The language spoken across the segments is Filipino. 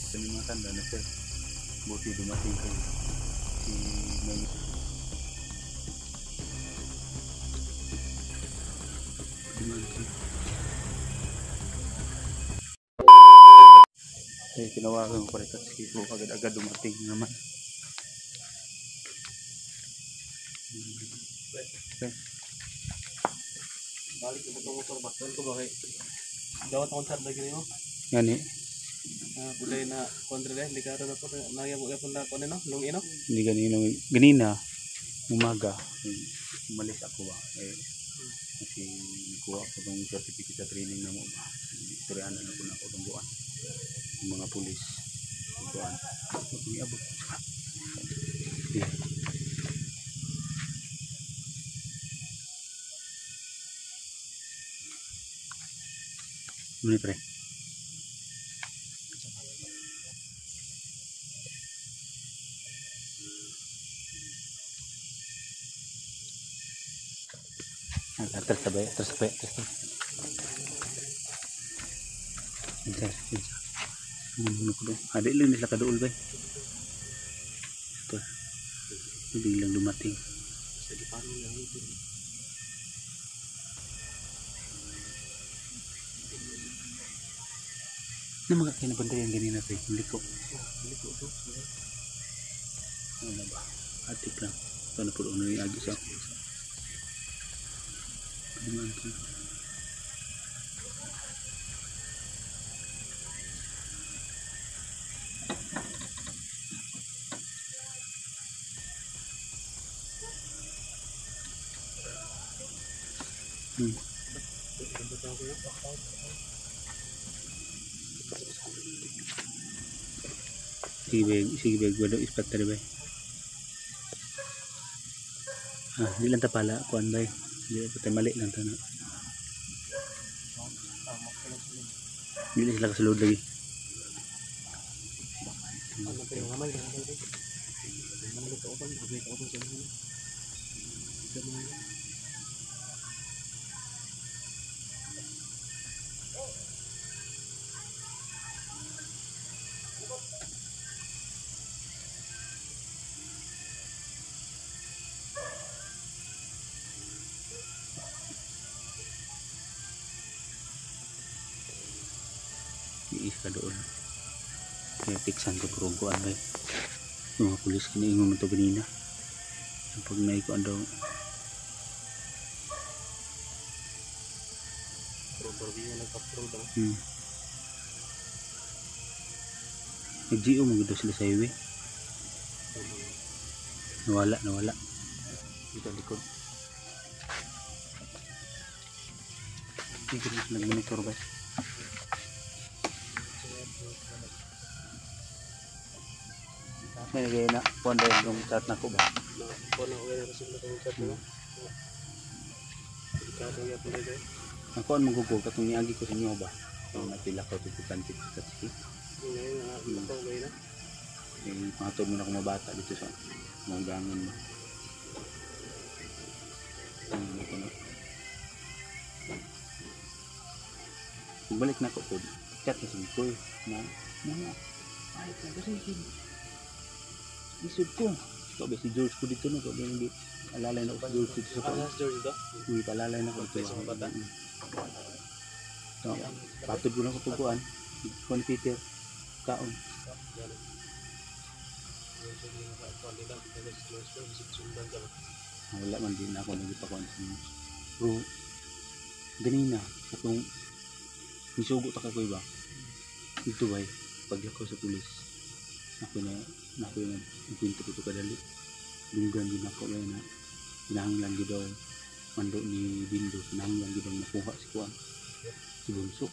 Kami mga tanda na sir. Buti dumating kayo. Si may tinawagan ko rin kasi po agad-agad dumating naman. Okay. Balik ko ito motor ba? Doon ko ba kay gawat akong sard lagi nyo? Yan eh. Bulay na kontra dahil hindi ka rin ako nagyabog na ako no? Lungi no? Hindi ganina umaga umalis ako ba kasi nakuha ko itong certificate sa training na mo ba istoryahan na ko na ako itong buwan yung mga pulis buwan umiabot muli pre tersabay ada lang nila kaduol bay ito biglang dumating na mga kinabandayan ganina bay liko ano ba atik lang ito na po ano yung agi siya sige beg wala inspector bay di lang ta pala kuan bay di patay mali lang ta na hindi sila kasulod lagi iis ka doon kaya tiksan ko puruguan bay mga pulis kiniingon mo ito ganina pag naikuan daw nag-GO mo gito sila sa highway nawala dito likod dito nag-monitor bay may nagay na kuan dahil yung chat na ko ba kuan ako na receive na itong chat mo delikado yan po dahil ang kuan magugog katong niagi ko sa inyo ba yung napila ko ito kantit sa sige ngayon nakaw gay na yung pangatod mo na kung mabata dito sa mga gangon mo balik na ko po chat na sa ko na ay kagarin isod ko sabi si George ko dito no sabi hindi alalay na ko si George dito sa panas George dito hindi palalay na ko dito sa bata so patod ko na ko tuguan kon Peter kaon wala man din ako nagipakuan sa inyo pero ganina atong nisugot ako ba ito ba paglakaw sa pulis ako yung kwento ko ito kadali lunggan din ako na pinahanglan din daw mando ni Dindo pinahanglan din daw nakuha si Kuan si Bunso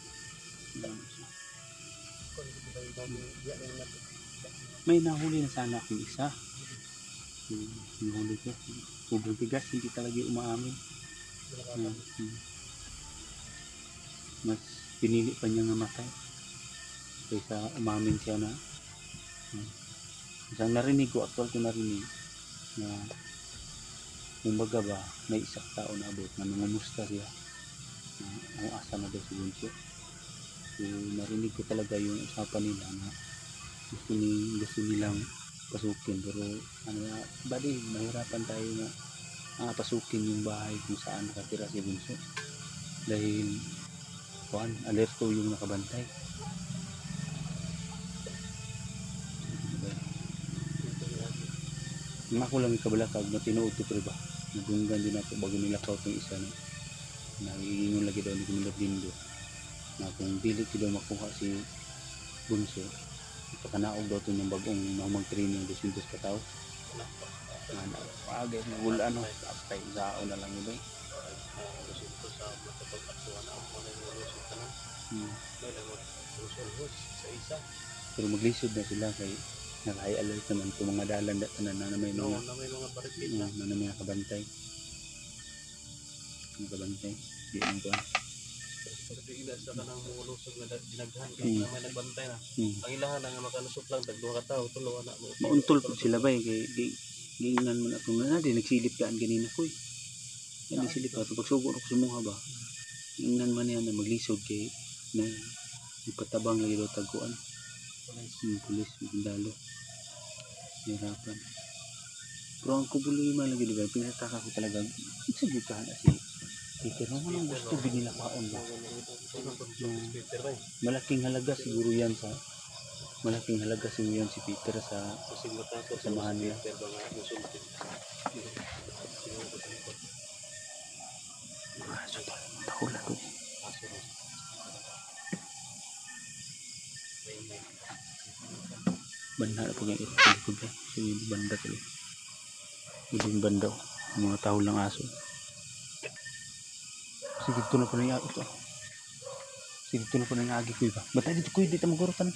may nahuli na sana akong isa nahuli ko sobrang tigas hindi talaga umaamin mas pinili pa niya nga matay kaysa umamin siya na isang narinig ko actual ko narinig na kumbaga ba may isang tao na abot na nangumusta siya ang asa na daw si Bunso so narinig ko talaga yung usapan nila na gusto nilang pasukin, pero ano na, bali mahirapan tayo na pasukin yung bahay kung saan nakatira si Bunso dahil kuan alerto yung nakabantay. Ang ako lang ikabalakag na tinuod ko pre ba nagunggan din ako bago nilakaw itong isa na nagigingon lagi daw ni Commander Dindo na kung dili ko daw makuha si Bunso ipakanaog daw ito yung bagong magtraining 200 katao na pagay na wala ano patay sao na lang iba pero maglisod na sila kay naka-high alert naman kung mga dalan na may mga barikid na may nakabantay di ang kuhan Pero ila sa kanang mulusog na dinaghan kaya may nagbantay na. Ang ilahan nga makalusot lang tagduha ka tao tulo na mo. mauntol po sila ba kay giingnan mo na kung na di nagsilip daan ganina ko hindi silip pa pagsugo ko sumuha ba giingnan man yan na maglisod kay na ipatabang lagi daw taguan pulis magdalo hirapan pero ang kubuloy man lagi diba pinataka ko talaga sige ka na si Peter mo nang gusto binila kaon ba malaking halaga siguro yan si Peter sa samahan niya tahol na to banda na po yung ikot so yung banda tuloy yung banda mga tahol ng aso sige ito na po na yung agi ko sige ito na po na yung agi ko iba ba't dito ko dito magorotan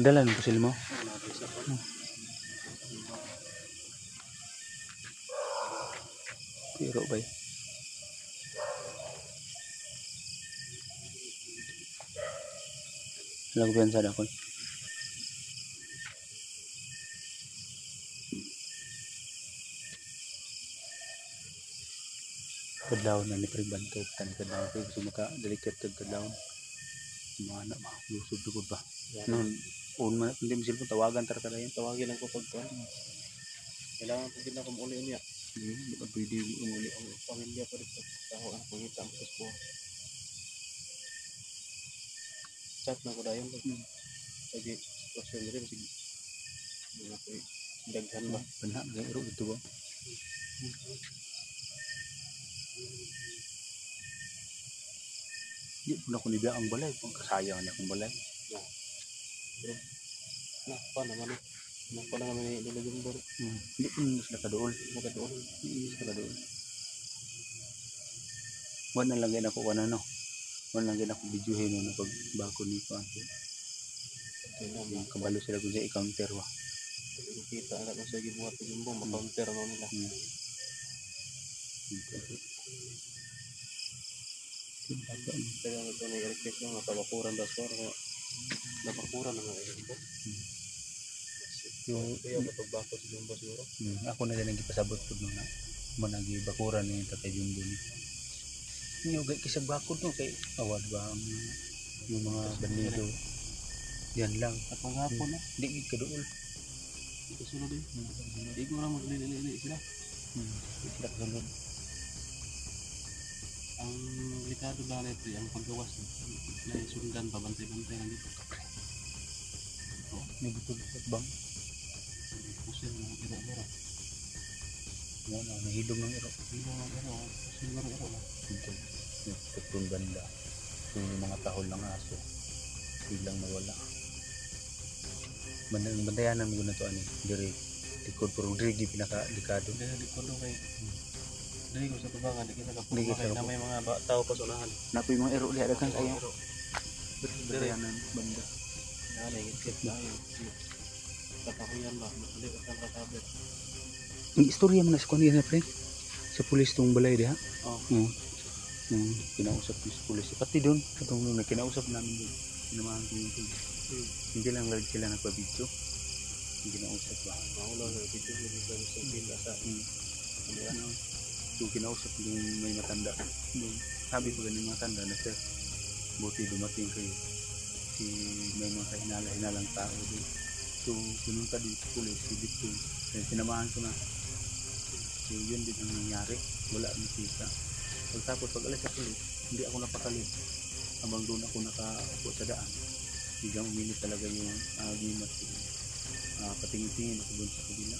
dalan po sila mo pero ba lagu pensa dakon kadlaw na ni pribanto tan kadlaw kay gusto maka delicate kadlaw mana ba lusod ko ba non un man hindi mo sila tawagan tar kada yan Tawagin lang ko pagkuhan. Kailangan ko gina kumuli niya. di ba pwede umuli Ang pamilya pa rin taho ang pangita ang po. Chat na ko dayon ko. Sige, question rin sige. Mga ko daghan ba. panha gairo ito ba di po na ko nibiya ang balay kung kasayang niya akong balay Na, pa naman eh. Na pa naman ni Lulumbor. hindi po na sila kadool Magadoon. hindi sila kadool wala lang gina ko wala no wala lang gina ko videohin mo na pagbako ni ko yung kabalo sila kung siya i-counter wa Kita ang kung sige buhat Lulumbor ma-counter mo nila. Kaya ito na i-request lang matawakuran daw sa ko. Napakuran na nga Lulumbor. Kaya pagbako si Lulumbor siguro. ako na din ang ipasabot po nung na managi bakuran yung tatay Jumbo ni yung gay kisag bakod no kay awad ba ang yung mga bandido yan lang At panghapon na. di kadool Kasunod eh. Hindi ko na maglili sila. di sila kasunod Ang likado lang nito ang paggawas na sundan pabantay-bantay na dito. may butol at bang Pusin ng iro-iro. wala nahilom ng iro Iro ng iro. Pusin ng iro. ito yung banda so yung mga tahol ng aso bilang nawala bandayan namin na to ani dire likod pero dire di pinaka delikado Dahil likod doon kay dahil ko sa tubangan di kita Di kita kapag na may mga tao pa sa unahan. napoy mga iro lihat kan kayo Iro. bandayan ng banda Yan ay ikit na yun. Katahuyan ba? Masalik at ang katabit. ang istorya mo na sa kanina pre sa pulis tong balay diha Oh. kinausap ko sa pulis pati doon katong nung kinausap namin doon kinamahan ko yung pulis hindi lang lagi sila nagpa-video yung kinausap ba Maulo na video mo dito sa pila sa so kinausap yung may matanda doon sabi ko ganun matanda na sir buti dumating kayo. Si may mga kahinala-hinalang tao din. So pumunta din sa pulis, si Victor. Kaya sinamahan ko na. So yun din ang nangyari. Wala nakita. Pagtapos pag alis sa pulis, hindi ako napakali. Habang doon ako nakaupo sa daan, biglang uminit talaga yung gimat. Patingin-tingin ako doon sa kabila.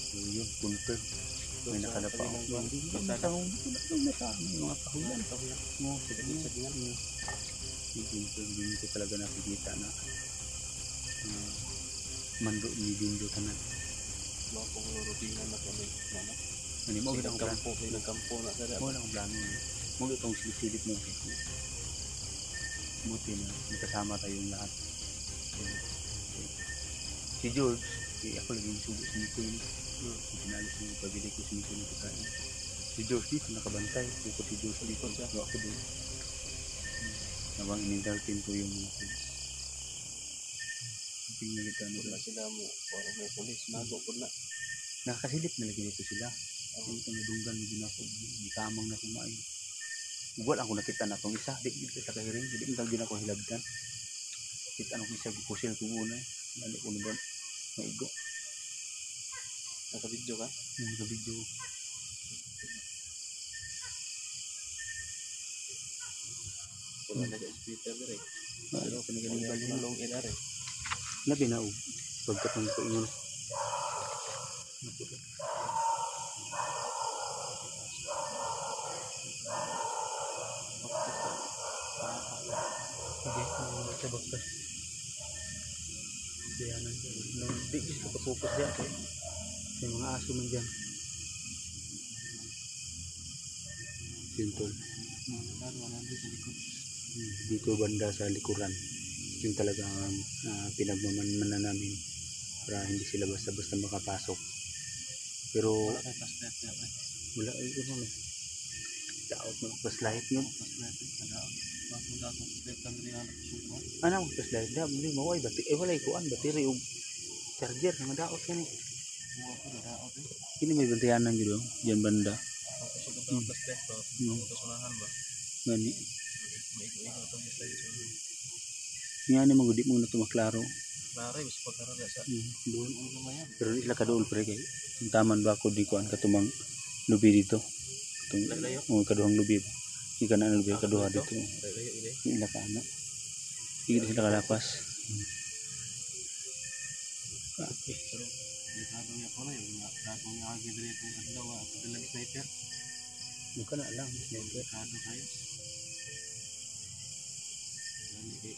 So yun, confirm. May nakadapa ako. Hindi ko natawang yung mga kahuyan. Mo, sa tingin mo. Hindi ko talaga nakikita na mando ni Dindo tanan. Mga pong rubingan na kami. Mama. Ano mo gitang kampo, kampo na sa daan. mo lang plano. Mo gitong silip mo. Buti na magkasama tayong lahat. Si George, ako lagi subo sa Nico yun. Pinalis mo, pabili ko si Nico ng pagkain. Si George dito nakabantay. Ko si George dito. Ako din. Habang in-entertain ko yung mga tingin kita Wala sila mo. Parang may polis. Nago po na. nakakasilip na lagi dito sila. Ang nadunggan din ako. Di kamang na kumain. Wala ako nakita na itong isa. Di kita sa kahiring. Hindi mo din ako hilabdan. Kita anong isa kukusil ko muna. Lalo ko na ba maigo. Naka-video ka? Naka-video. Wala na sa Twitter na rin. Pero pinagaling Malong ina rin. labi na o. Pagkatang ko ingon. Sige, sa baktas. Diyanan ko. Di gusto ko focus dyan. May mga aso man dyan. Simple. Dito banda sa likuran. Yung talagang pinagmamanan namin para hindi sila basta-basta makapasok. Pero Wala kayo flashlight niya rin. wala ay ano. Daot mo flashlight yun. Flashlight niya. Daot. Bakit mo daot ng flashlight kami rin anak ko. Ano flashlight da bili mo ay bati wala ikuan battery ug charger nga daot yan eh. Mga ko na daot eh. Kini may bantayanan gyud oh, diyan banda. Tapos sa ng flashlight ba? Matusunahan ba? Ngani Maigo-igo itong flashlight. nga ni magudi mo na tumaklaro. Klaro yung pagkaroon sa Doon. ulo mo yan. Pero di sila kaduol pre kay taman ba ko di kuan katumang lubi dito. Tung Layo? kaduhang lubi ba. Ika na lubi kaduha dito. Layo ini. Ila ka ana. Hindi sila kalapas. Okay. Pero delikado niya po na yung delikado niya ang gidri itong kadlawa at kadalang sniper. Mukha na lang. Delikado kayo. Hindi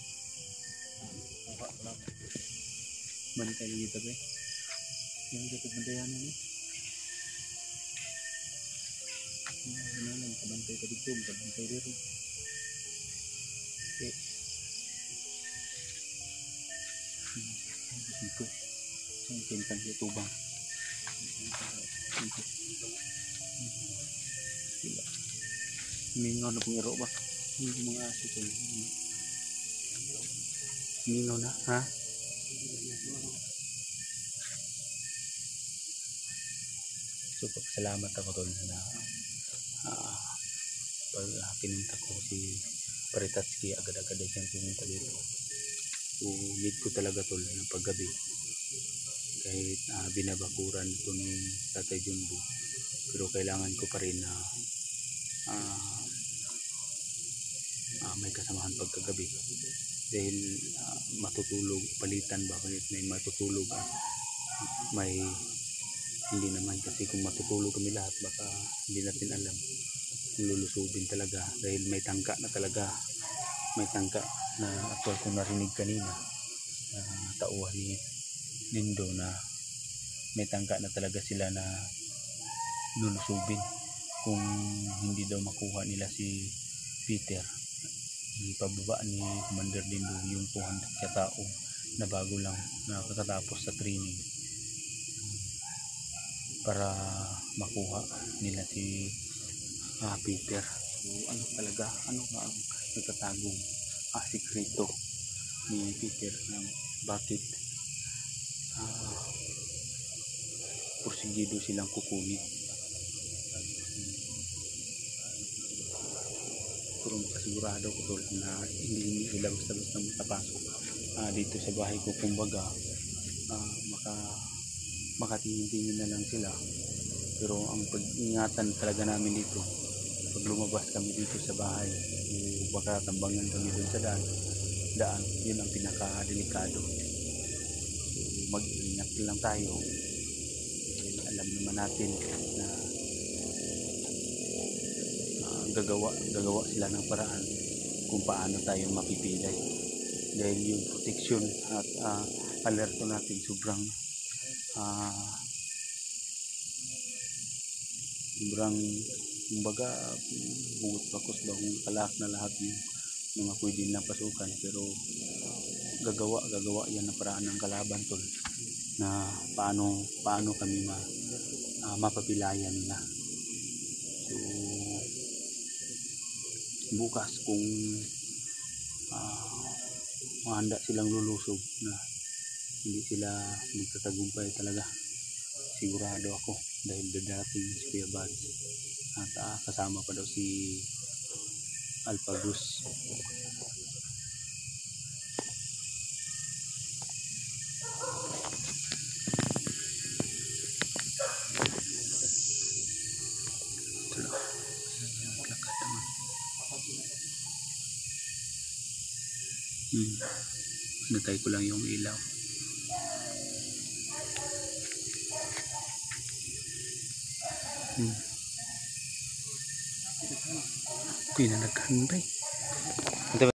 kuha ko lang. Balik tayo dito ba? Yung dito bantayanan eh. Ano lang, kabantay ka dito, kabantay dito. Okay. Dito. Ang pintan sa tubang. Dito. Sila. Mingaw na pong iro ba? Yung mga aso ko. Mingaw na, ha? So, salamat ako tol na pag pinunta ko si Paritatski agad-agad siyang pumunta dito. So, need ko talaga tol na paggabi kahit binabakuran ito ni Tatay Jumbo, pero kailangan ko pa rin na may kasamahan pagkagabi dahil matutulog palitan ba kahit may matutulog at may hindi naman, kasi kung matutulog kami lahat baka hindi natin alam, lulusubin talaga dahil may tangka na talaga, may tangka na actual kung narinig kanina tauhan ni Lindo na may tangka na talaga sila na lulusubin kung hindi daw makuha nila si Peter. Ipababa ni Commander Lindo yung 200 katao na bago lang nakakatapos sa training para makuha nila si Peter. So ano talaga, ano nga ang nagtatagong sikreto ni Peter na bakit porsigido silang kukunin. pero makasigurado ko tol na hindi sila basta-basta makapasok dito sa bahay ko. Kumbaga makatingin-tingin na lang sila, pero ang pag-ingatan talaga namin dito pag lumabas kami dito sa bahay o baka tambangan kami dun sa daan, yun ang pinaka-delikado. So mag-ingat lang tayo. Alam naman natin na gagawa sila ng paraan kung paano tayo mapipilay, dahil yung protection at alerto natin sobrang kumbaga bugot bakos ba kung kalahak na lahat yung mga pwede na pasukan, pero gagawa yan ng paraan ng kalaban tol na paano kami mapapilayan nila. So bukas kung mahanda silang lulusog na hindi sila magtatagumpay talaga, sigurado ako, dahil dadating si Kuya Bad at kasama pa daw si Alpagus. Natay ko lang yung ilaw. Kuya na naghandray.